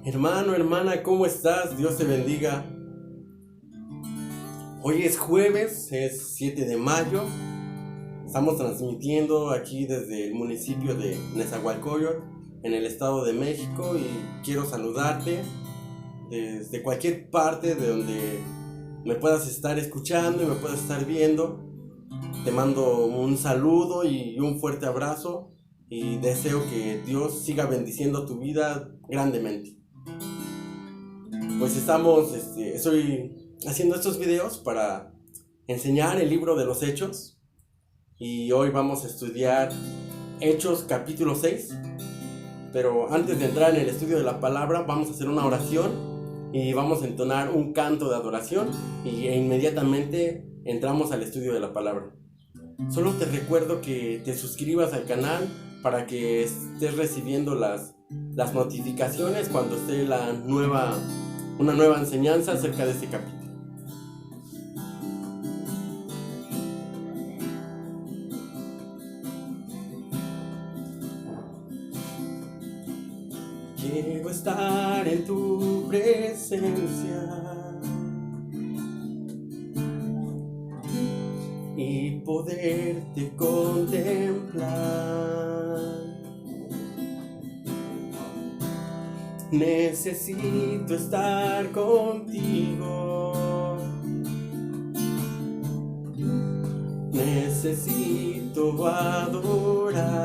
Hermano, hermana, ¿cómo estás? Dios te bendiga. Hoy es jueves, es 7 de mayo. Estamos transmitiendo aquí desde el municipio de Nezahualcóyotl, en el Estado de México, y quiero saludarte desde cualquier parte de donde me puedas estar escuchando y me puedas estar viendo. Te mando un saludo y un fuerte abrazo y deseo que Dios siga bendiciendo tu vida grandemente. Pues estoy haciendo estos videos para enseñar el libro de los Hechos, y hoy vamos a estudiar Hechos capítulo 6. Pero antes de entrar en el estudio de la palabra, vamos a hacer una oración y vamos a entonar un canto de adoración e inmediatamente entramos al estudio de la palabra. Solo te recuerdo que te suscribas al canal para que estés recibiendo las notificaciones cuando esté una nueva enseñanza acerca de este capítulo. Quiero estar en tu presencia y poderte contemplar. Necesito estar contigo. Necesito adorar.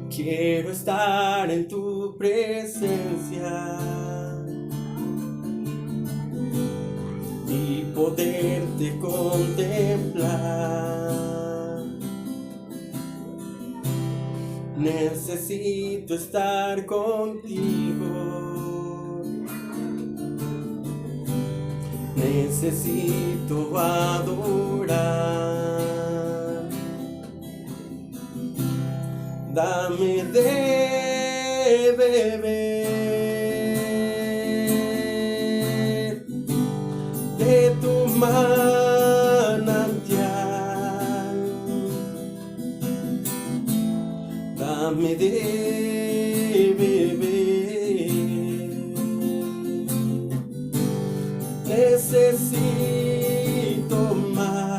Quiero estar en tu presencia y poderte contemplar. Necesito estar contigo. Necesito adorar. Dame de beber de tu manantial. Dame de beber. Necesito más.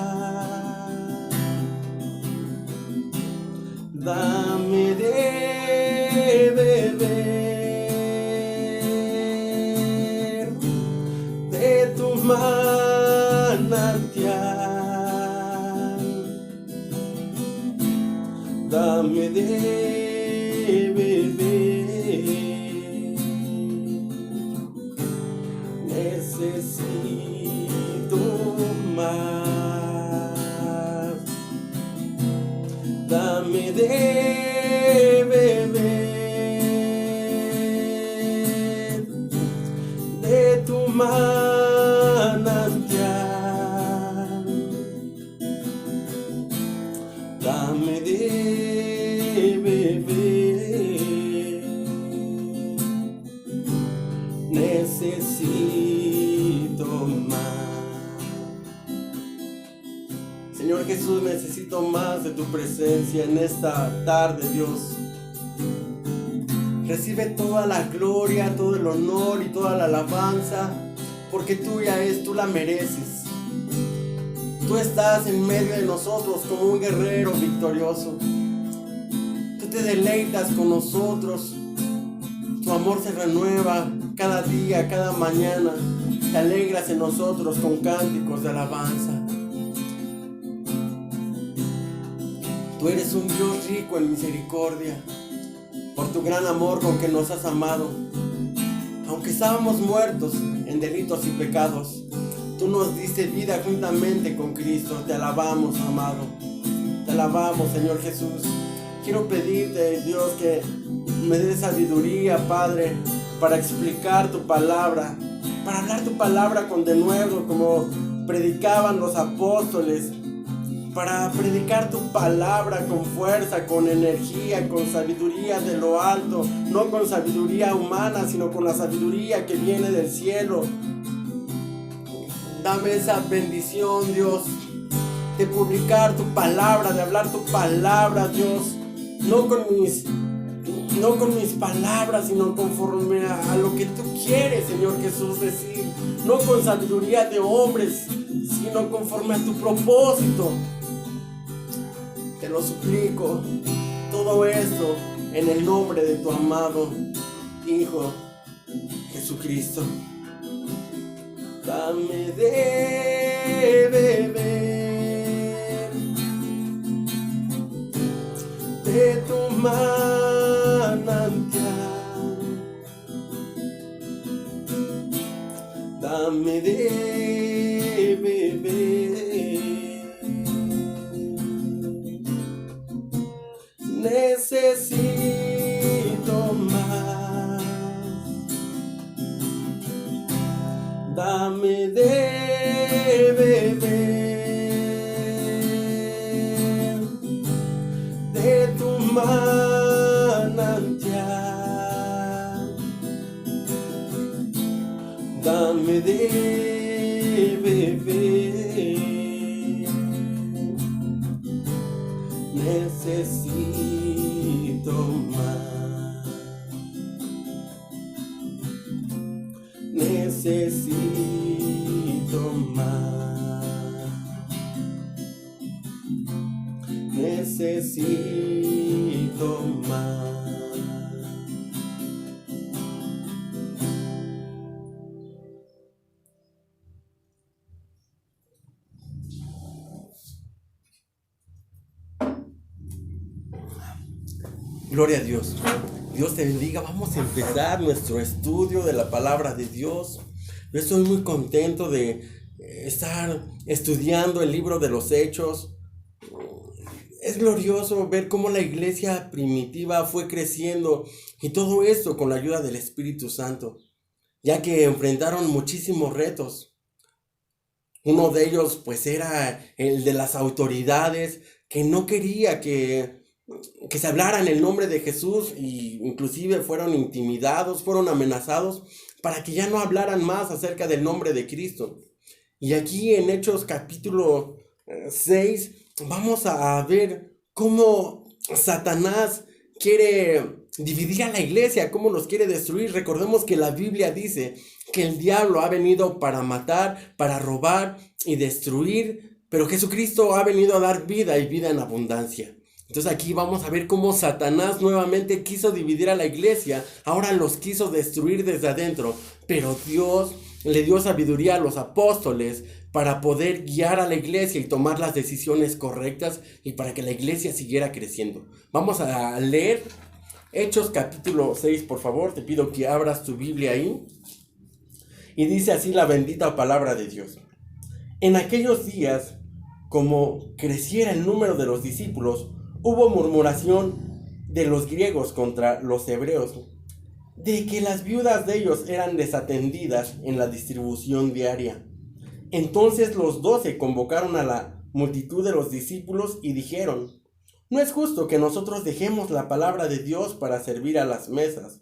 Dame de beber de tu manantial. Dame de beber. Necesito más. Dame de beber de tu manantial. Dame de beber. Necesito más. Señor Jesús, necesito más de tu presencia en esta tarde, Dios. Recibe toda la gloria, todo el honor y toda la alabanza, porque tuya es, tú la mereces. Tú estás en medio de nosotros como un guerrero victorioso. Tú te deleitas con nosotros. Tu amor se renueva cada día, cada mañana. Te alegras en nosotros con cánticos de alabanza. Tú eres un Dios rico en misericordia, por tu gran amor con que nos has amado. Aunque estábamos muertos en delitos y pecados, tú nos diste vida juntamente con Cristo. Te alabamos, amado. Te alabamos, Señor Jesús. Quiero pedirte, Dios, que me des sabiduría, Padre, para explicar tu palabra, para hablar tu palabra con denuedo, como predicaban los apóstoles, para predicar tu palabra con fuerza, con energía, con sabiduría de lo alto, no con sabiduría humana, sino con la sabiduría que viene del cielo. Dame esa bendición, Dios, de publicar tu palabra, de hablar tu palabra, Dios, no con mis no con mis palabras, sino conforme a lo que tú quieres, Señor Jesús, decir. No con sabiduría de hombres, sino conforme a tu propósito. Te lo suplico, todo esto en el nombre de tu amado Hijo Jesucristo. Dame de beber de tu manantial. Dame de beber. Necesito más. Dame de beber de tu manantial. Dame de beber. Necesito más. Necesito más. Necesito más. Gloria a Dios. Dios te bendiga. Vamos a empezar nuestro estudio de la palabra de Dios. Yo estoy muy contento de estar estudiando el libro de los Hechos. Es glorioso ver cómo la iglesia primitiva fue creciendo, y todo esto con la ayuda del Espíritu Santo, ya que enfrentaron muchísimos retos. Uno de ellos pues era el de las autoridades, que no quería que se hablara en el nombre de Jesús, y inclusive fueron intimidados, fueron amenazados para que ya no hablaran más acerca del nombre de Cristo. Y aquí en Hechos capítulo 6 vamos a ver cómo Satanás quiere dividir a la iglesia, cómo los quiere destruir. Recordemos que la Biblia dice que el diablo ha venido para matar, para robar y destruir, pero Jesucristo ha venido a dar vida y vida en abundancia. Entonces aquí vamos a ver cómo Satanás nuevamente quiso dividir a la iglesia, ahora los quiso destruir desde adentro, pero Dios le dio sabiduría a los apóstoles para poder guiar a la iglesia y tomar las decisiones correctas, y para que la iglesia siguiera creciendo. Vamos a leer Hechos capítulo 6, por favor, te pido que abras tu Biblia ahí, y dice así la bendita palabra de Dios. En aquellos días, como creciera el número de los discípulos, hubo murmuración de los griegos contra los hebreos, de que las viudas de ellos eran desatendidas en la distribución diaria. Entonces los 12 convocaron a la multitud de los discípulos y dijeron: no es justo que nosotros dejemos la palabra de Dios para servir a las mesas.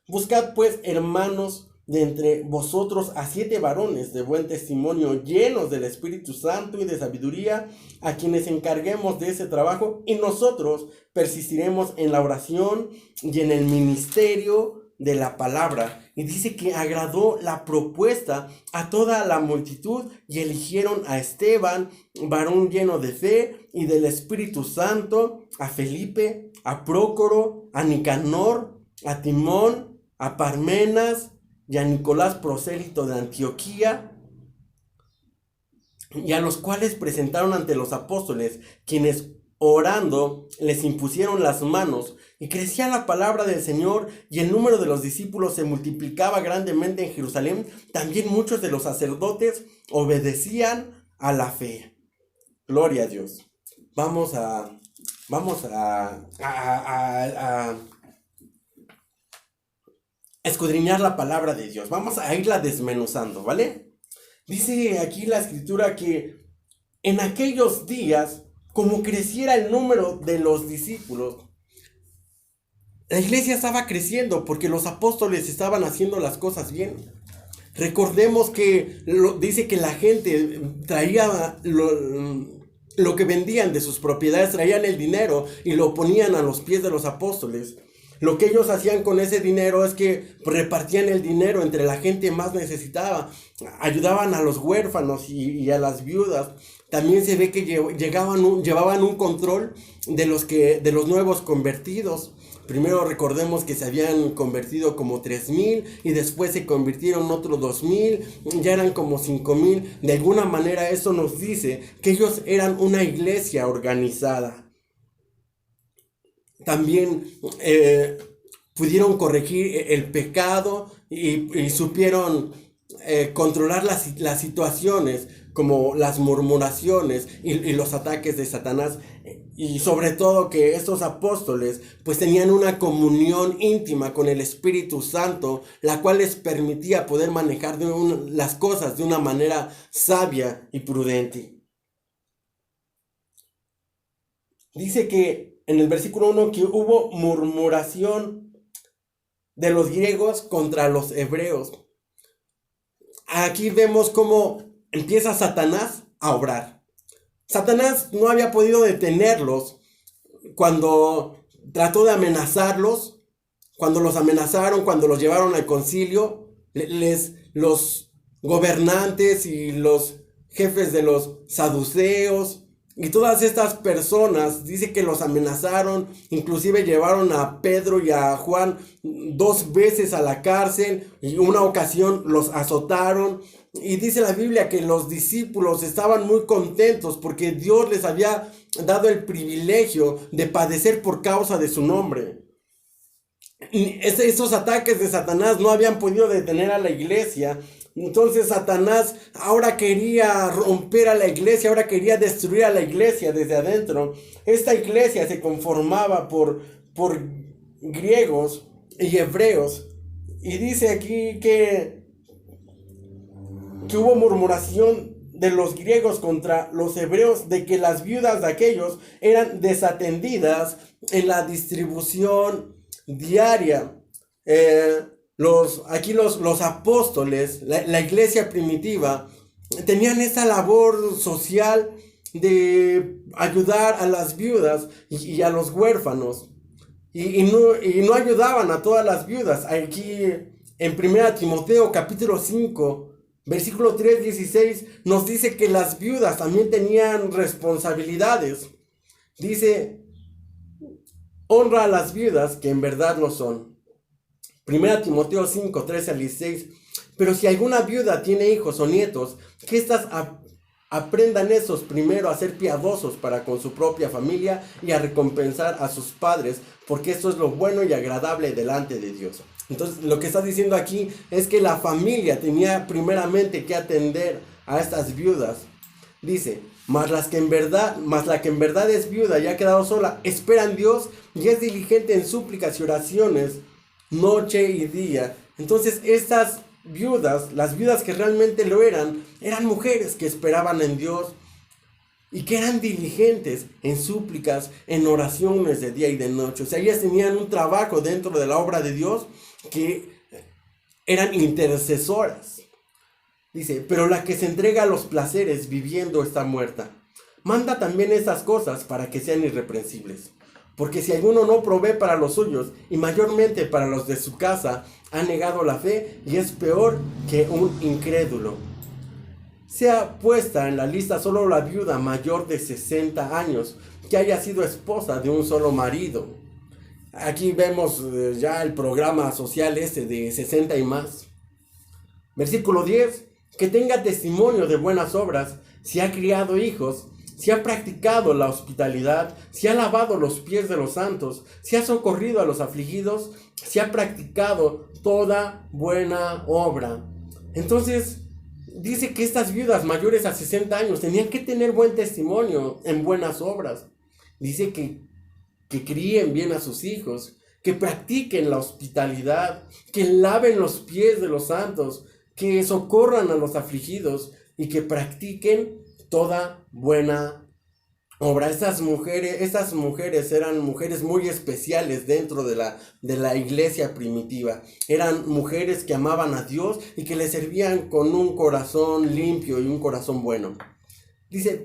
Buscad pues, hermanos, de entre vosotros a 7 varones de buen testimonio, llenos del Espíritu Santo y de sabiduría, a quienes encarguemos de ese trabajo, y nosotros persistiremos en la oración y en el ministerio de la palabra. Y dice que agradó la propuesta a toda la multitud, y eligieron a Esteban, varón lleno de fe y del Espíritu Santo, a Felipe, a Prócoro, a Nicanor, a Timón, a Parmenas y a Nicolás, prosélito de Antioquía, y a los cuales presentaron ante los apóstoles, quienes orando les impusieron las manos, y crecía la palabra del Señor, y el número de los discípulos se multiplicaba grandemente en Jerusalén. También muchos de los sacerdotes obedecían a la fe. Gloria a Dios. Vamos a escudriñar la palabra de Dios. Vamos a irla desmenuzando, ¿vale? Dice aquí la escritura que en aquellos días, como creciera el número de los discípulos, la iglesia estaba creciendo porque los apóstoles estaban haciendo las cosas bien. Recordemos que dice que la gente traía lo que vendían de sus propiedades, traían el dinero y lo ponían a los pies de los apóstoles. Lo que ellos hacían con ese dinero es que repartían el dinero entre la gente más necesitada, ayudaban a los huérfanos y a las viudas. También se ve que llevaban un control de los nuevos convertidos. Primero recordemos que se habían convertido como 3,000 y después se convirtieron otros 2,000, ya eran como 5,000. De alguna manera eso nos dice que ellos eran una iglesia organizada. También pudieron corregir el pecado y supieron controlar las situaciones como las murmuraciones y los ataques de Satanás, y sobre todo que estos apóstoles pues tenían una comunión íntima con el Espíritu Santo, la cual les permitía poder manejar las cosas de una manera sabia y prudente. Dice que en el versículo 1 que hubo murmuración de los griegos contra los hebreos. Aquí vemos cómo empieza Satanás a obrar. Satanás no había podido detenerlos cuando trató de amenazarlos, cuando los amenazaron, cuando los llevaron al concilio. Los gobernantes y los jefes de los saduceos y todas estas personas, dice que los amenazaron, inclusive llevaron a Pedro y a Juan 2 veces a la cárcel, y una ocasión los azotaron. Y dice la Biblia que los discípulos estaban muy contentos porque Dios les había dado el privilegio de padecer por causa de su nombre. Esos ataques de Satanás no habían podido detener a la iglesia. Entonces Satanás ahora quería romper a la iglesia, ahora quería destruir a la iglesia desde adentro. Esta iglesia se conformaba por griegos y hebreos. Y dice aquí que hubo murmuración de los griegos contra los hebreos, de que las viudas de aquellos eran desatendidas en la distribución diaria. Los apóstoles, la iglesia primitiva, tenían esa labor social de ayudar a las viudas y a los huérfanos. Y no ayudaban a todas las viudas. Aquí en 1 Timoteo capítulo 5, versículo 3-16, nos dice que las viudas también tenían responsabilidades. Dice: honra a las viudas que en verdad lo son. 1 Timoteo 5, 13-16. Pero si alguna viuda tiene hijos o nietos, que éstas aprendan esos primero a ser piadosos para con su propia familia y a recompensar a sus padres, porque esto es lo bueno y agradable delante de Dios. Entonces, lo que está diciendo aquí es que la familia tenía primeramente que atender a estas viudas. Dice: mas la que en verdad es viuda y ha quedado sola, espera en Dios y es diligente en súplicas y oraciones noche y día. Entonces estas viudas, las viudas que realmente lo eran mujeres que esperaban en Dios y que eran diligentes en súplicas, en oraciones de día y de noche. O sea, ellas tenían un trabajo dentro de la obra de Dios, que eran intercesoras. Dice: pero la que se entrega a los placeres viviendo está muerta. Manda también estas cosas para que sean irreprensibles. Porque si alguno no provee para los suyos, y mayormente para los de su casa, ha negado la fe y es peor que un incrédulo. Sea puesta en la lista solo la viuda mayor de 60 años, que haya sido esposa de un solo marido. Aquí vemos ya el programa social de 60 y más. Versículo 10. Que tenga testimonio de buenas obras, si ha criado hijos, si ha practicado la hospitalidad, si ha lavado los pies de los santos, si ha socorrido a los afligidos, si ha practicado toda buena obra. Entonces, dice que estas viudas mayores a 60 años tenían que tener buen testimonio en buenas obras. Dice que críen bien a sus hijos, que practiquen la hospitalidad, que laven los pies de los santos, que socorran a los afligidos y que practiquen toda buena obra. Estas mujeres eran mujeres muy especiales dentro de la iglesia primitiva. Eran mujeres que amaban a Dios y que le servían con un corazón limpio y un corazón bueno. Dice,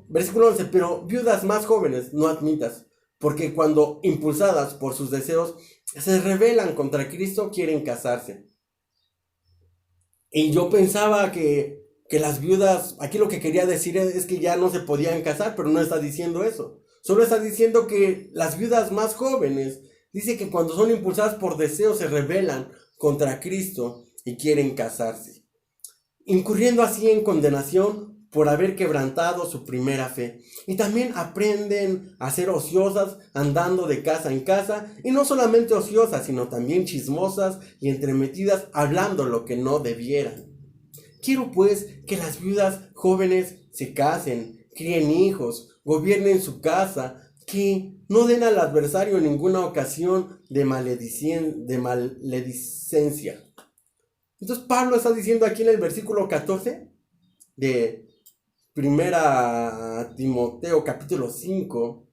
versículo 11, pero viudas más jóvenes no admitas, porque cuando impulsadas por sus deseos se rebelan contra Cristo, quieren casarse. Y yo pensaba que las viudas, aquí lo que quería decir es que ya no se podían casar, pero no está diciendo eso. Solo está diciendo que las viudas más jóvenes, dice que cuando son impulsadas por deseos se rebelan contra Cristo y quieren casarse, incurriendo así en condenación por haber quebrantado su primera fe. Y también aprenden a ser ociosas, andando de casa en casa, y no solamente ociosas, sino también chismosas y entremetidas, hablando lo que no debieran. Quiero pues que las viudas jóvenes se casen, críen hijos, gobiernen su casa, que no den al adversario en ninguna ocasión de maledicencia. Entonces Pablo está diciendo aquí en el versículo 14 de Primera Timoteo capítulo 5,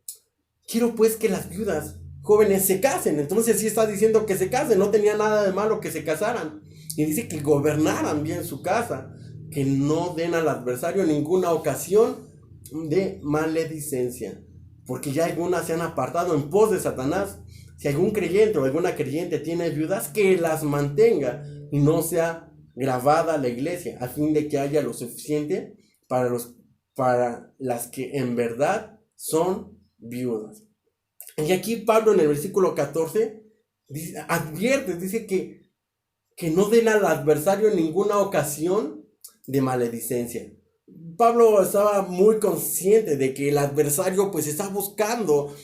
quiero pues que las viudas jóvenes se casen. Entonces sí está diciendo que se casen, no tenía nada de malo que se casaran. Y dice que gobernaran bien su casa, que no den al adversario ninguna ocasión de maledicencia, porque ya algunas se han apartado en pos de Satanás. Si algún creyente o alguna creyente tiene viudas, que las mantenga y no sea grabada la iglesia, a fin de que haya lo suficiente para las que en verdad son viudas. Y aquí Pablo en el versículo 14 dice que no den al adversario ninguna ocasión de maledicencia. Pablo estaba muy consciente de que el adversario pues está buscando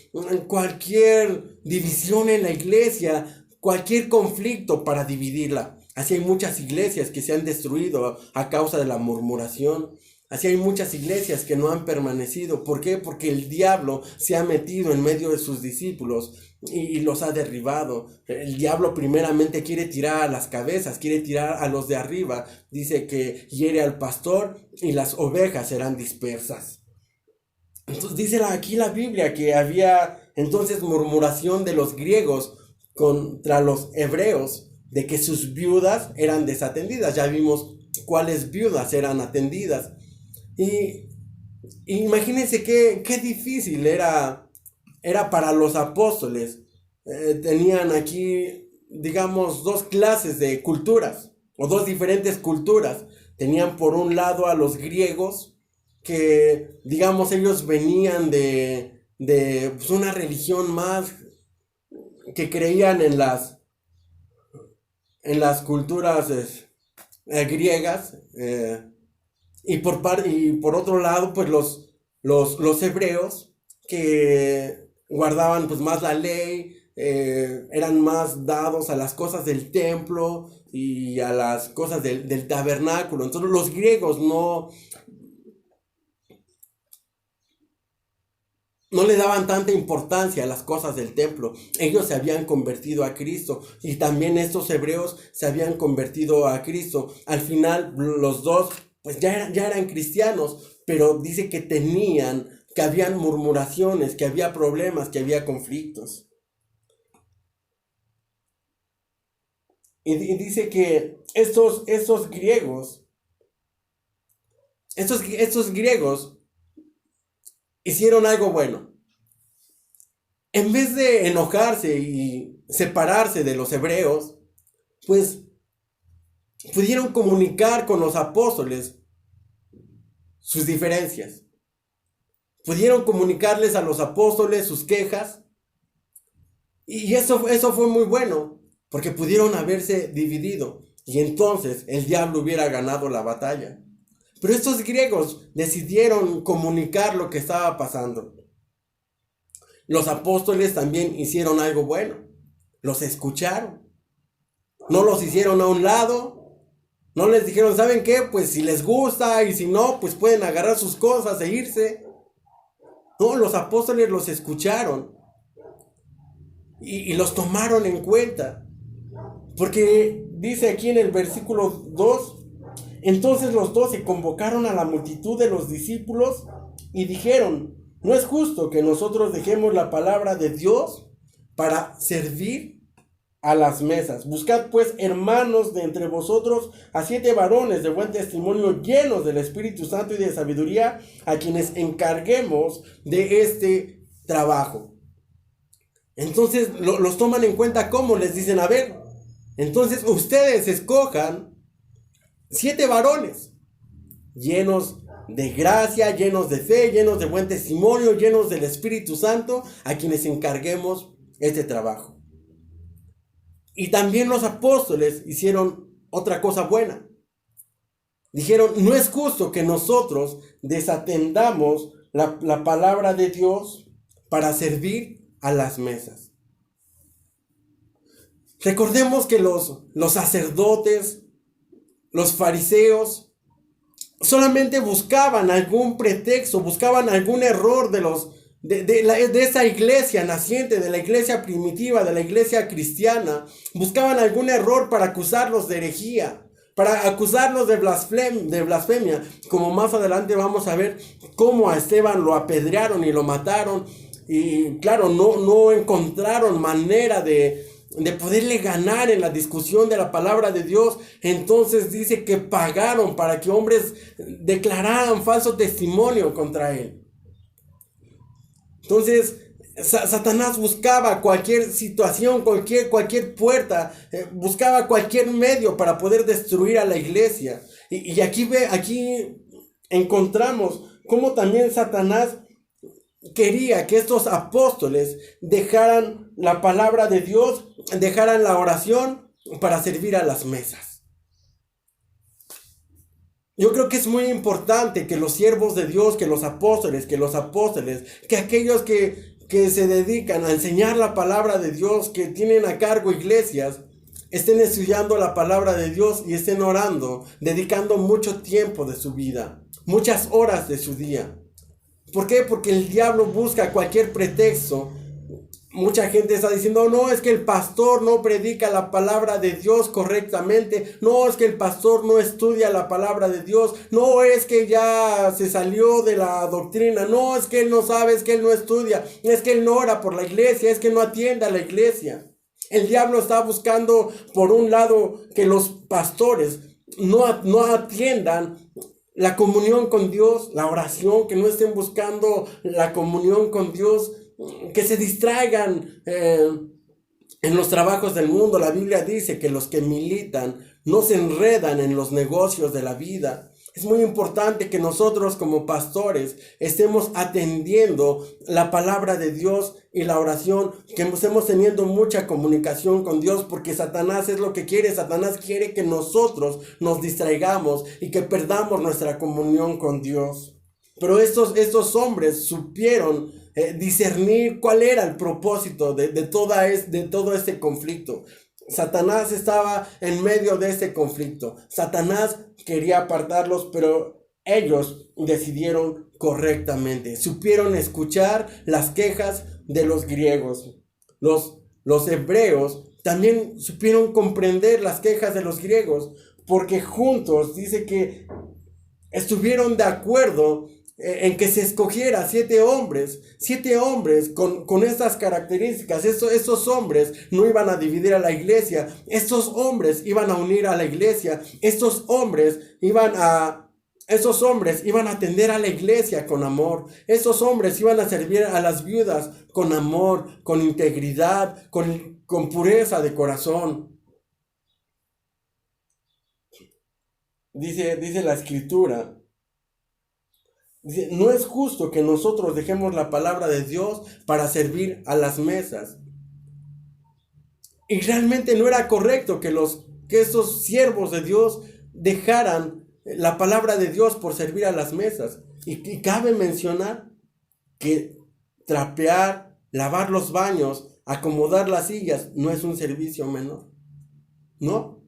cualquier división en la iglesia, cualquier conflicto para dividirla. Así hay muchas iglesias que se han destruido a causa de la murmuración. Así hay muchas iglesias que no han permanecido. ¿Por qué? Porque el diablo se ha metido en medio de sus discípulos y los ha derribado. El diablo primeramente quiere tirar a las cabezas, quiere tirar a los de arriba. Dice que hiere al pastor y las ovejas serán dispersas. Entonces dice aquí la Biblia que había entonces murmuración de los griegos contra los hebreos, de que sus viudas eran desatendidas. Ya vimos cuáles viudas eran atendidas. Y imagínense qué difícil era para los apóstoles. Tenían aquí, digamos, dos clases de culturas, o dos diferentes culturas. Tenían por un lado a los griegos, que, digamos, ellos venían de pues, una religión más, que creían en las culturas griegas. Y por otro lado, pues los hebreos, que guardaban pues más la ley, eran más dados a las cosas del templo y a las cosas del tabernáculo. Entonces los griegos no le daban tanta importancia a las cosas del templo. Ellos se habían convertido a Cristo y también estos hebreos se habían convertido a Cristo. Al final los dos pues ya eran cristianos, pero dice que habían murmuraciones, que había problemas, que había conflictos. Y dice que estos griegos hicieron algo bueno. En vez de enojarse y separarse de los hebreos, pues pudieron comunicar con los apóstoles sus diferencias. Pudieron comunicarles a los apóstoles sus quejas. Y eso fue muy bueno, porque pudieron haberse dividido. Y entonces el diablo hubiera ganado la batalla. Pero estos griegos decidieron comunicar lo que estaba pasando. Los apóstoles también hicieron algo bueno. Los escucharon. No los hicieron a un lado. No les dijeron, ¿saben qué? Pues si les gusta y si no, pues pueden agarrar sus cosas e irse. No, los apóstoles los escucharon. Y los tomaron en cuenta. Porque dice aquí en el versículo 2, entonces los 12 convocaron a la multitud de los discípulos y dijeron, no es justo que nosotros dejemos la palabra de Dios para servir a las mesas. Buscad pues, hermanos, de entre vosotros a 7 varones de buen testimonio, llenos del Espíritu Santo y de sabiduría, a quienes encarguemos de este trabajo. Entonces los toman en cuenta como les dicen, a ver, entonces ustedes escojan 7 varones llenos de gracia, llenos de fe, llenos de buen testimonio, llenos del Espíritu Santo, a quienes encarguemos este trabajo. Y también los apóstoles hicieron otra cosa buena. Dijeron, no es justo que nosotros desatendamos la palabra de Dios para servir a las mesas. Recordemos que los sacerdotes, los fariseos, solamente buscaban algún pretexto, buscaban algún error de esa iglesia naciente, de la iglesia primitiva, de la iglesia cristiana. Buscaban algún error para acusarlos de herejía, para acusarlos de blasfemia, como más adelante vamos a ver cómo a Esteban lo apedrearon y lo mataron. Y claro, no encontraron manera de poderle ganar en la discusión de la palabra de Dios. Entonces dice que pagaron para que hombres declararan falso testimonio contra él. Entonces Satanás buscaba cualquier situación, cualquier puerta, buscaba cualquier medio para poder destruir a la iglesia. Y aquí encontramos cómo también Satanás quería que estos apóstoles dejaran la palabra de Dios, dejaran la oración para servir a las mesas. Yo creo que es muy importante que los siervos de Dios, que los apóstoles, que aquellos que se dedican a enseñar la palabra de Dios, que tienen a cargo iglesias, estén estudiando la palabra de Dios y estén orando, dedicando mucho tiempo de su vida, muchas horas de su día. ¿Por qué? Porque el diablo busca cualquier pretexto. Mucha gente está diciendo, no, es que el pastor no predica la palabra de Dios correctamente. No, es que el pastor no estudia la palabra de Dios. No, es que ya se salió de la doctrina. No, es que él no sabe, es que él no estudia. Es que él no ora por la iglesia, es que no atiende a la iglesia. El diablo está buscando, por un lado, que los pastores no atiendan la comunión con Dios, la oración, que no estén buscando la comunión con Dios, que se distraigan en los trabajos del mundo. La Biblia dice que los que militan no se enredan en los negocios de la vida. Es muy importante que nosotros como pastores estemos atendiendo la palabra de Dios y la oración, que estemos teniendo mucha comunicación con Dios, porque Satanás es lo que quiere. Satanás quiere que nosotros nos distraigamos y que perdamos nuestra comunión con Dios. Pero estos hombres supieron discernir cuál era el propósito de todo este conflicto. Satanás estaba en medio de este conflicto. Satanás quería apartarlos, pero ellos decidieron correctamente. Supieron escuchar las quejas de los griegos. Los hebreos también supieron comprender las quejas de los griegos, porque juntos dice que estuvieron de acuerdo en que se escogiera 7 hombres con estas características. Estos hombres no iban a dividir a la iglesia, estos hombres iban a unir a la iglesia, estos hombres iban a atender a la iglesia con amor, estos hombres iban a servir a las viudas con amor, con integridad, con pureza de corazón. Dice la escritura, no es justo que nosotros dejemos la palabra de Dios para servir a las mesas. Y realmente no era correcto que estos siervos de Dios dejaran la palabra de Dios por servir a las mesas. Y cabe mencionar que trapear, lavar los baños, acomodar las sillas no es un servicio menor, ¿no?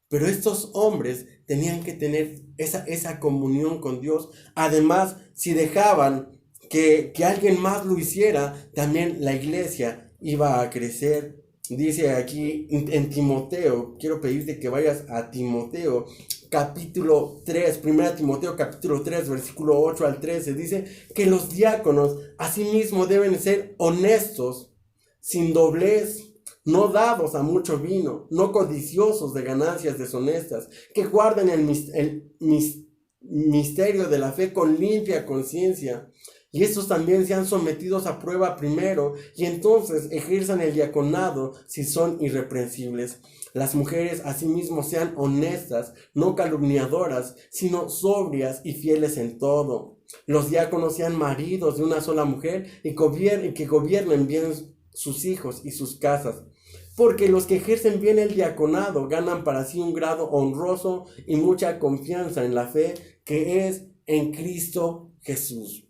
Pero estos hombres tenían que tener esa comunión con Dios. Además, si dejaban que alguien más lo hiciera, también la iglesia iba a crecer. Dice aquí en Timoteo, quiero pedirte que vayas a Timoteo, capítulo 3, 1 Timoteo capítulo 3, versículo 8 al 13, dice que los diáconos asimismo deben ser honestos, sin doblez, no dados a mucho vino, no codiciosos de ganancias deshonestas, que guarden el misterio de la fe con limpia conciencia, y estos también sean sometidos a prueba primero, y entonces ejerzan el diaconado si son irreprensibles. Las mujeres asimismo sean honestas, no calumniadoras, sino sobrias y fieles en todo. Los diáconos sean maridos de una sola mujer y que gobiernen bien sus hijos y sus casas. Porque los que ejercen bien el diaconado ganan para sí un grado honroso y mucha confianza en la fe que es en Cristo Jesús.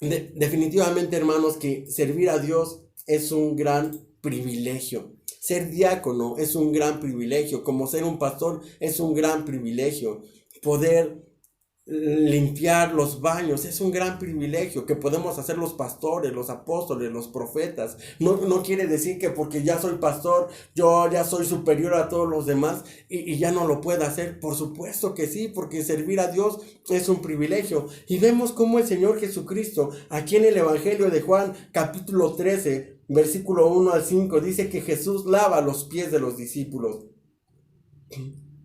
Definitivamente, hermanos, que servir a Dios es un gran privilegio. Ser diácono es un gran privilegio, como ser un pastor es un gran privilegio. Poder limpiar los baños es un gran privilegio que podemos hacer los pastores, los apóstoles, los profetas. No quiere decir que porque ya soy pastor yo ya soy superior a todos los demás y ya no lo pueda hacer. Por supuesto que sí, porque servir a Dios es un privilegio. Y vemos cómo el Señor Jesucristo, aquí en el Evangelio de Juan, capítulo 13, versículo 1 al 5, dice que Jesús lava los pies de los discípulos.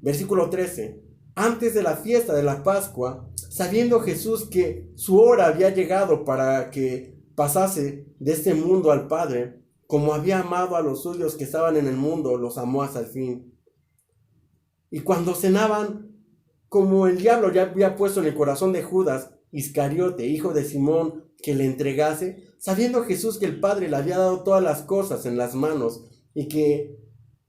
Versículo 13. Antes de la fiesta de la Pascua, sabiendo Jesús que su hora había llegado para que pasase de este mundo al Padre, como había amado a los suyos que estaban en el mundo, los amó hasta el fin. Y cuando cenaban, como el diablo ya había puesto en el corazón de Judas Iscariote, hijo de Simón, que le entregase, sabiendo Jesús que el Padre le había dado todas las cosas en las manos y que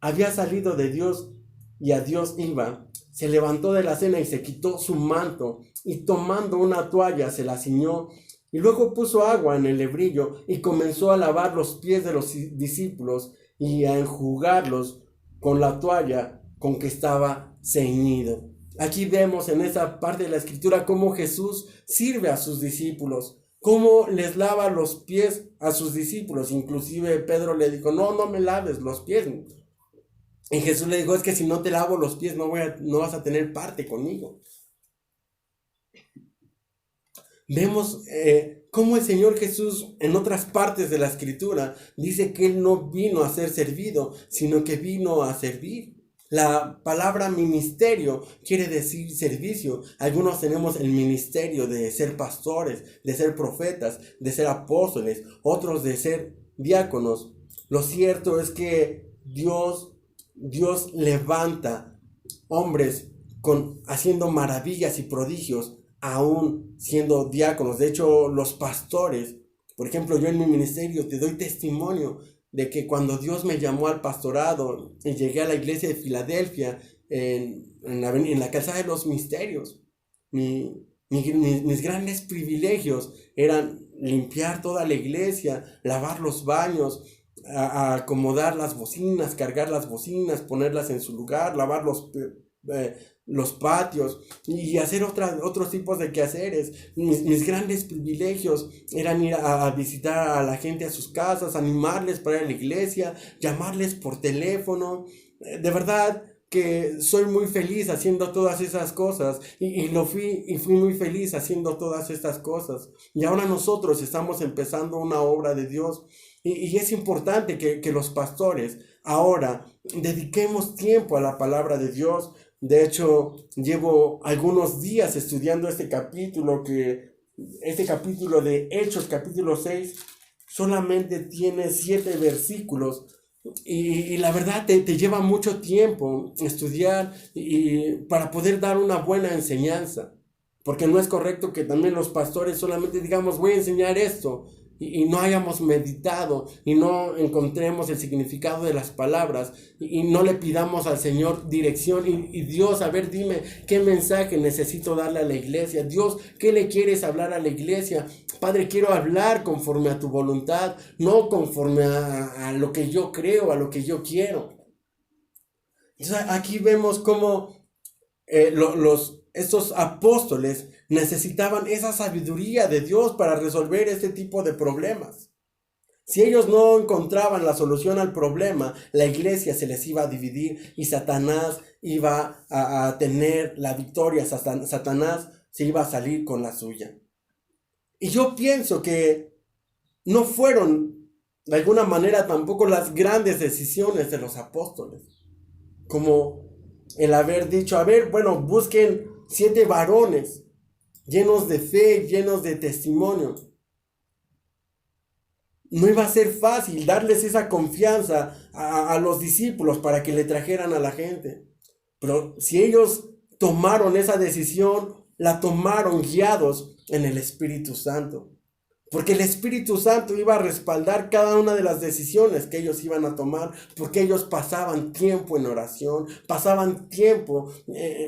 había salido de Dios y a Dios iba, se levantó de la cena y se quitó su manto, y tomando una toalla se la ciñó, y luego puso agua en el lebrillo y comenzó a lavar los pies de los discípulos y a enjugarlos con la toalla con que estaba ceñido. Aquí vemos en esa parte de la escritura cómo Jesús sirve a sus discípulos, cómo les lava los pies a sus discípulos. Inclusive Pedro le dijo, no me laves los pies. Y Jesús le dijo, es que si no te lavo los pies no vas a tener parte conmigo. Vemos cómo el Señor Jesús en otras partes de la escritura dice que Él no vino a ser servido, sino que vino a servir. La palabra ministerio quiere decir servicio. Algunos tenemos el ministerio de ser pastores, de ser profetas, de ser apóstoles, otros de ser diáconos. Lo cierto es que Dios levanta hombres haciendo maravillas y prodigios, aún siendo diáconos. De hecho, los pastores, por ejemplo, yo en mi ministerio te doy testimonio de que cuando Dios me llamó al pastorado y llegué a la iglesia de Filadelfia, en la Casa de los Misterios, mis grandes privilegios eran limpiar toda la iglesia, lavar los baños, a acomodar las bocinas, cargar las bocinas, ponerlas en su lugar, lavar los patios y hacer otros tipos de quehaceres. Mis grandes privilegios eran ir a visitar a la gente a sus casas, animarles para ir a la iglesia, llamarles por teléfono. De verdad que soy muy feliz haciendo todas esas cosas y fui muy feliz haciendo todas estas cosas. Y ahora nosotros estamos empezando una obra de Dios. Y es importante que los pastores ahora dediquemos tiempo a la palabra de Dios. De hecho, llevo algunos días estudiando este capítulo de Hechos, capítulo 6, solamente tiene 7 versículos. Y la verdad te lleva mucho tiempo estudiar para poder dar una buena enseñanza. Porque no es correcto que también los pastores solamente digamos, voy a enseñar esto, y no hayamos meditado y no encontremos el significado de las palabras y no le pidamos al Señor dirección y Dios, a ver, dime qué mensaje necesito darle a la iglesia. Dios, ¿qué le quieres hablar a la iglesia? Padre, quiero hablar conforme a tu voluntad, no conforme a lo que yo creo, a lo que yo quiero. Entonces, aquí vemos cómo estos apóstoles necesitaban esa sabiduría de Dios para resolver este tipo de problemas. Si ellos no encontraban la solución al problema, la iglesia se les iba a dividir y Satanás iba a tener la victoria. Satanás se iba a salir con la suya. Y yo pienso que no fueron de alguna manera tampoco las grandes decisiones de los apóstoles, como el haber dicho, busquen 7 varones llenos de fe, llenos de testimonio. No iba a ser fácil darles esa confianza a los discípulos para que le trajeran a la gente. Pero si ellos tomaron esa decisión, la tomaron guiados en el Espíritu Santo. Porque el Espíritu Santo iba a respaldar cada una de las decisiones que ellos iban a tomar, porque ellos pasaban tiempo en oración, pasaban tiempo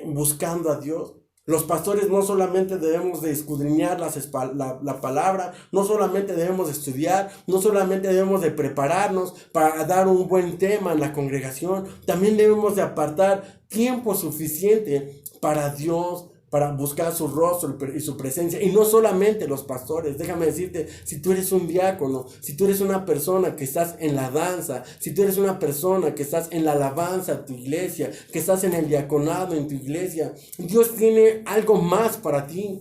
buscando a Dios. Los pastores no solamente debemos de escudriñar la palabra, no solamente debemos de estudiar, no solamente debemos de prepararnos para dar un buen tema en la congregación, también debemos de apartar tiempo suficiente para Dios, para buscar su rostro y su presencia. Y no solamente los pastores, déjame decirte, si tú eres un diácono, si tú eres una persona que estás en la danza, si tú eres una persona que estás en la alabanza de tu iglesia, que estás en el diaconado en tu iglesia, Dios tiene algo más para ti.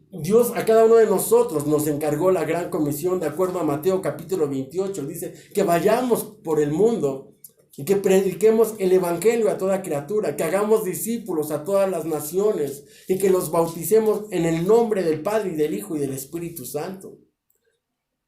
Dios a cada uno de nosotros nos encargó la gran comisión, de acuerdo a Mateo capítulo 28, dice que vayamos por el mundo y que prediquemos el evangelio a toda criatura, que hagamos discípulos a todas las naciones y que los bauticemos en el nombre del Padre y del Hijo y del Espíritu Santo.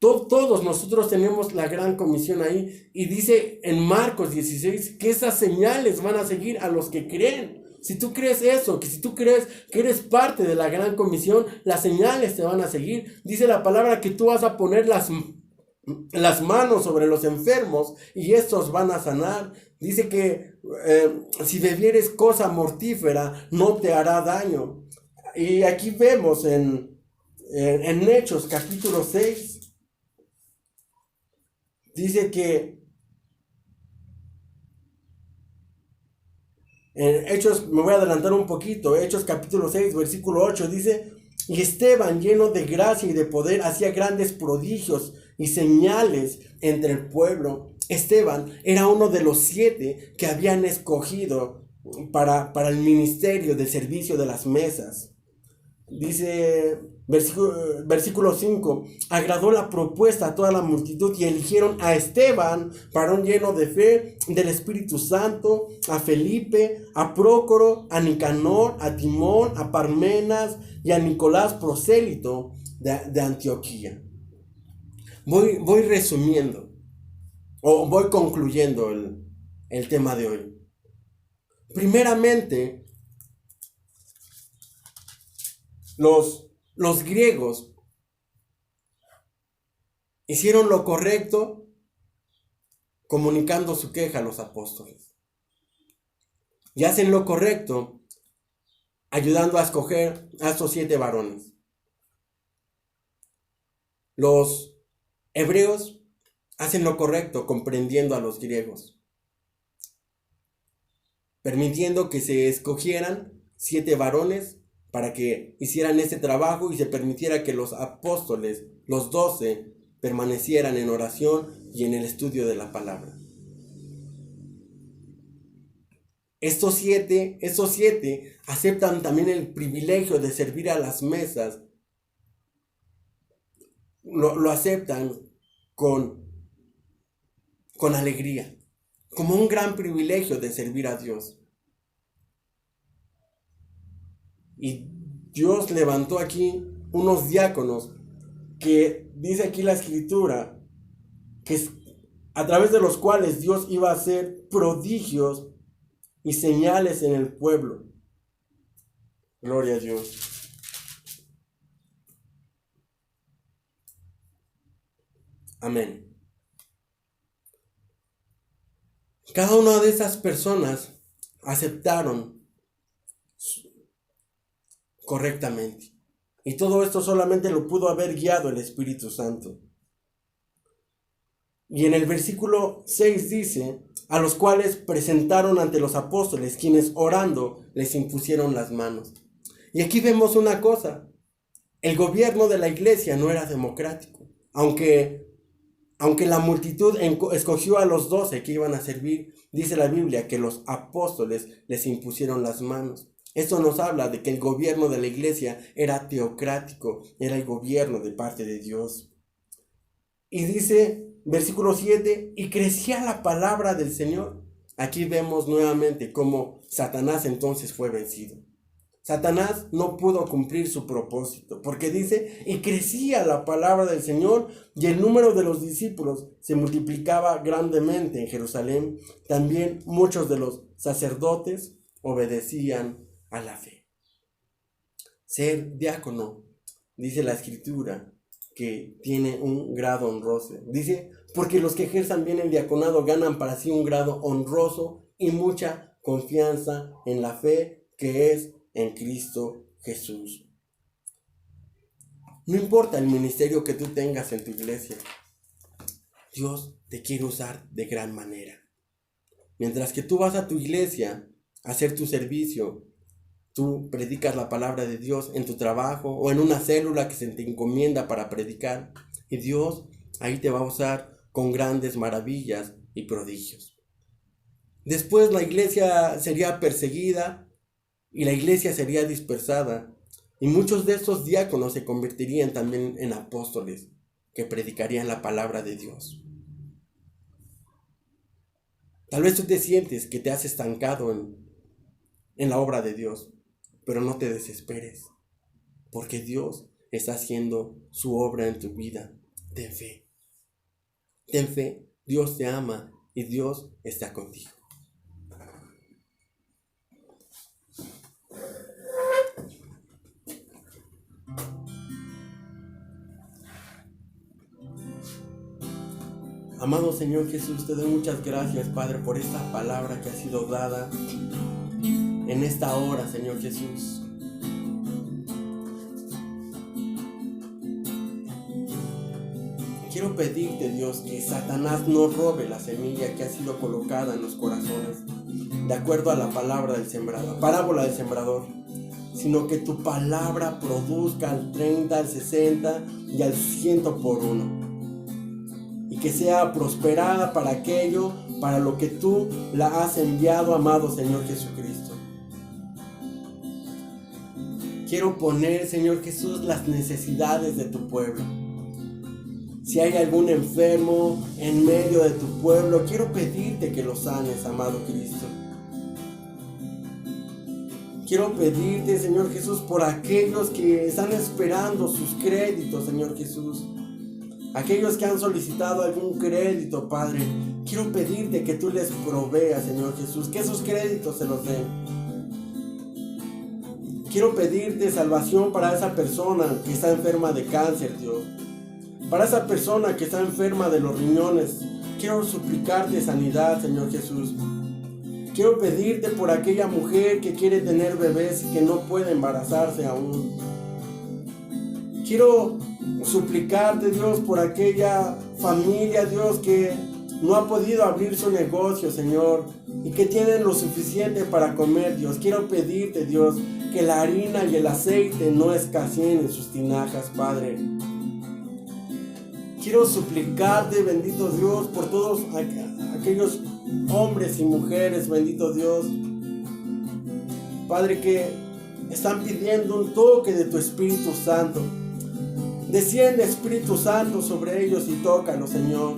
Todos nosotros tenemos la gran comisión ahí, y dice en Marcos 16 que esas señales van a seguir a los que creen. Si tú crees eso, que si tú crees que eres parte de la gran comisión, las señales te van a seguir. Dice la palabra que tú vas a poner las manos sobre los enfermos y estos van a sanar. Dice que si bebieres cosa mortífera no te hará daño. Y aquí vemos en Hechos capítulo 6, dice que en Hechos, me voy a adelantar un poquito, Hechos capítulo 6 versículo 8 dice: y Esteban, lleno de gracia y de poder, hacía grandes prodigios y señales entre el pueblo. Esteban era uno de los 7 que habían escogido para el ministerio del servicio de las mesas. Dice versículo 5: agradó la propuesta a toda la multitud y eligieron a Esteban, varón lleno de fe del Espíritu Santo, a Felipe, a Prócoro, a Nicanor, a Timón, a Parmenas y a Nicolás, prosélito de Antioquía. Voy resumiendo, o voy concluyendo el tema de hoy. Primeramente, los griegos hicieron lo correcto comunicando su queja a los apóstoles. Y hacen lo correcto ayudando a escoger a estos 7 varones. Los hebreos hacen lo correcto comprendiendo a los griegos, permitiendo que se escogieran 7 varones para que hicieran este trabajo y se permitiera que los apóstoles, los 12, permanecieran en oración y en el estudio de la palabra. Estos siete aceptan también el privilegio de servir a las mesas. Lo aceptan con alegría, como un gran privilegio de servir a Dios. Y Dios levantó aquí unos diáconos que dice aquí la escritura que a través de los cuales Dios iba a hacer prodigios y señales en el pueblo. Gloria a Dios. Amén. Cada una de esas personas aceptaron correctamente. Y todo esto solamente lo pudo haber guiado el Espíritu Santo. Y en el versículo 6 dice: a los cuales presentaron ante los apóstoles, quienes orando les impusieron las manos. Y aquí vemos una cosa: el gobierno de la iglesia no era democrático. Aunque la multitud escogió a los 12 que iban a servir, dice la Biblia que los apóstoles les impusieron las manos. Esto nos habla de que el gobierno de la iglesia era teocrático, era el gobierno de parte de Dios. Y dice, versículo 7, y crecía la palabra del Señor. Aquí vemos nuevamente cómo Satanás entonces fue vencido. Satanás no pudo cumplir su propósito, porque dice, y crecía la palabra del Señor, y el número de los discípulos se multiplicaba grandemente en Jerusalén. También muchos de los sacerdotes obedecían a la fe. Ser diácono, dice la Escritura, que tiene un grado honroso. Dice, porque los que ejerzan bien el diaconado ganan para sí un grado honroso y mucha confianza en la fe que es en Cristo Jesús. No importa el ministerio que tú tengas en tu iglesia, Dios te quiere usar de gran manera. Mientras que tú vas a tu iglesia a hacer tu servicio, tú predicas la palabra de Dios en tu trabajo o en una célula que se te encomienda para predicar, y Dios ahí te va a usar con grandes maravillas y prodigios. Después la iglesia sería perseguida y la iglesia sería dispersada, y muchos de estos diáconos se convertirían también en apóstoles que predicarían la palabra de Dios. Tal vez tú te sientes que te has estancado en la obra de Dios, pero no te desesperes, porque Dios está haciendo su obra en tu vida. Ten fe. Ten fe, Dios te ama y Dios está contigo. Amado Señor Jesús, te doy muchas gracias, Padre, por esta palabra que ha sido dada en esta hora, Señor Jesús. Quiero pedirte, Dios, que Satanás no robe la semilla que ha sido colocada en los corazones, de acuerdo a la palabra del sembrador, parábola del sembrador, sino que tu palabra produzca al 30, al 60 y al 100 por uno. Y que sea prosperada para aquello, para lo que tú la has enviado, amado Señor Jesucristo. Quiero poner, Señor Jesús, las necesidades de tu pueblo. Si hay algún enfermo en medio de tu pueblo, quiero pedirte que lo sanes, amado Cristo. Quiero pedirte, Señor Jesús, por aquellos que están esperando sus créditos, Señor Jesús. Aquellos que han solicitado algún crédito, Padre, quiero pedirte que tú les proveas, Señor Jesús, que esos créditos se los den. Quiero pedirte salvación para esa persona que está enferma de cáncer, Dios. Para esa persona que está enferma de los riñones, quiero suplicarte sanidad, Señor Jesús. Quiero pedirte por aquella mujer que quiere tener bebés y que no puede embarazarse aún. Quiero suplicarte, Dios, por aquella familia, Dios, que no ha podido abrir su negocio, Señor, y que tienen lo suficiente para comer, Dios. Quiero pedirte, Dios, que la harina y el aceite no escaseen en sus tinajas, Padre. Quiero suplicarte, bendito Dios, por todos aquellos hombres y mujeres, bendito Dios, Padre, que están pidiendo un toque de tu Espíritu Santo. Desciende, Espíritu Santo, sobre ellos y tócalos, Señor.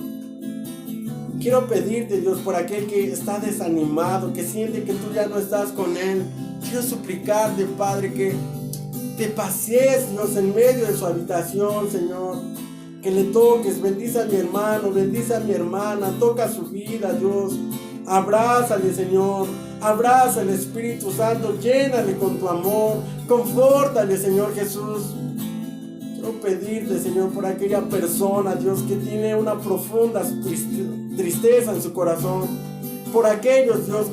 Quiero pedirte, Dios, por aquel que está desanimado, que siente que tú ya no estás con él. Quiero suplicarte, Padre, que te pasees, Dios, en medio de su habitación, Señor. Que le toques, bendice a mi hermano, bendice a mi hermana, toca su vida, Dios. Abrázale, Señor. Abraza al Espíritu Santo, llénale con tu amor. Confórtale, Señor Jesús. Quiero pedirte, Señor, por aquella persona, Dios, que tiene una profunda tristeza en su corazón. Por aquellos, Dios,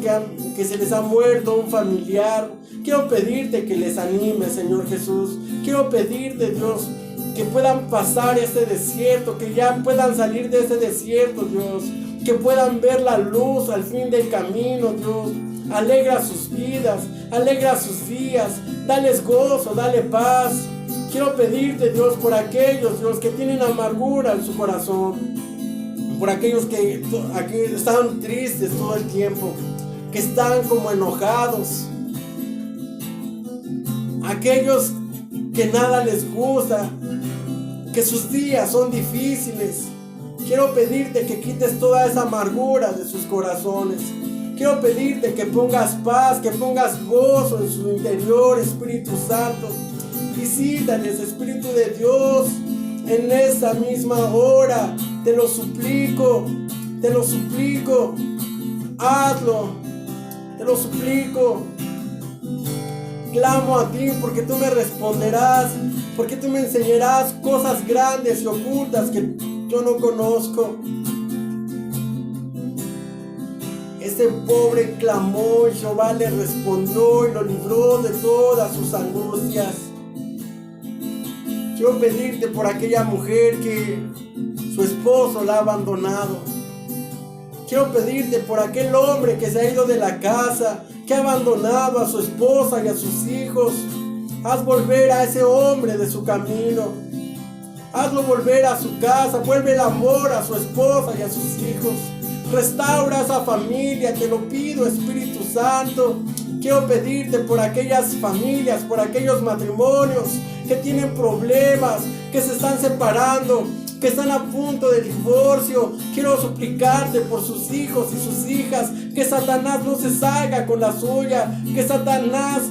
que se les ha muerto un familiar. Quiero pedirte que les anime, Señor Jesús. Quiero pedirte, Dios, que puedan pasar este desierto, que ya puedan salir de este desierto, Dios. Que puedan ver la luz al fin del camino, Dios. Alegra sus vidas, alegra sus días. Dales gozo, dale paz. Quiero pedirte, Dios, por aquellos, Dios, que tienen amargura en su corazón. Por aquellos que están tristes todo el tiempo, que están como enojados. Aquellos que nada les gusta, que sus días son difíciles. Quiero pedirte que quites toda esa amargura de sus corazones. Quiero pedirte que pongas paz, que pongas gozo en su interior, Espíritu Santo. Visítales, Espíritu de Dios, en esta misma hora. Te lo suplico, hazlo, te lo suplico. Clamo a ti porque tú me responderás, porque tú me enseñarás cosas grandes y ocultas que yo no conozco. Este pobre clamó y Jehová le respondió y lo libró de todas sus angustias. Quiero pedirte por aquella mujer que su esposo la ha abandonado. Quiero pedirte por aquel hombre que se ha ido de la casa, que ha abandonado a su esposa y a sus hijos. Haz volver a ese hombre de su camino. Hazlo volver a su casa. Vuelve el amor a su esposa y a sus hijos. Restaura esa familia, te lo pido, Espíritu Santo. Quiero pedirte por aquellas familias, por aquellos matrimonios que tienen problemas, que se están separando, que están a punto del divorcio. Quiero suplicarte por sus hijos y sus hijas, que Satanás no se salga con la suya, que Satanás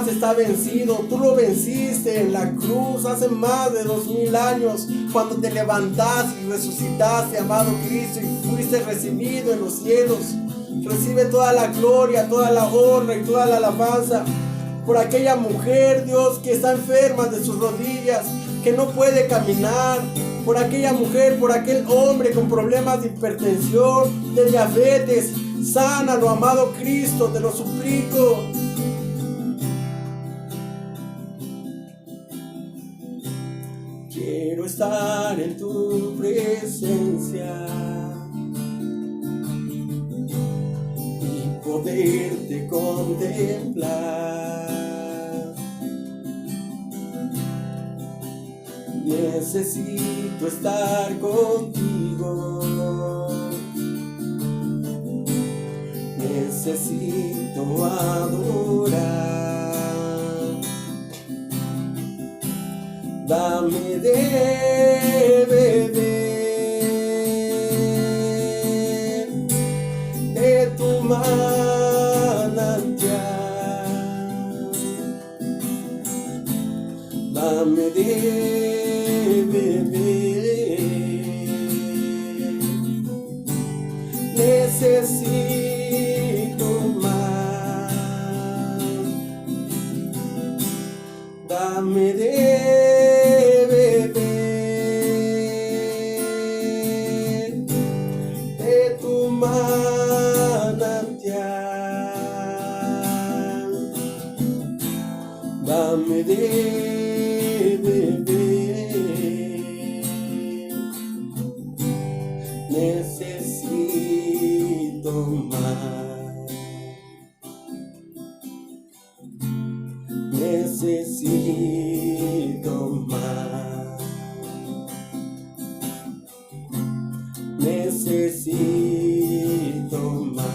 está vencido. Tú lo venciste en la cruz hace más de 2000 años, cuando te levantaste y resucitaste, amado Cristo, y fuiste recibido en los cielos. Recibe toda la gloria, toda la honra y toda la alabanza por aquella mujer, Dios, que está enferma de sus rodillas, que no puede caminar. Por aquella mujer, por aquel hombre con problemas de hipertensión, de diabetes. Sánalo, amado Cristo, te lo suplico. Quiero estar en tu presencia y poderte contemplar. Necesito estar contigo. Necesito adorar. Dame de beber de tu manantial. Dame de beber. Necesito más. Dame de dame de beber. Necesito más. Necesito más. Necesito más.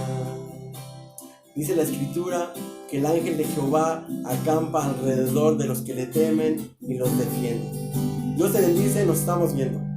Dice la Escritura que el ángel de Jehová acampa alrededor de los que le temen y los defiende. Dios te bendice, nos estamos viendo.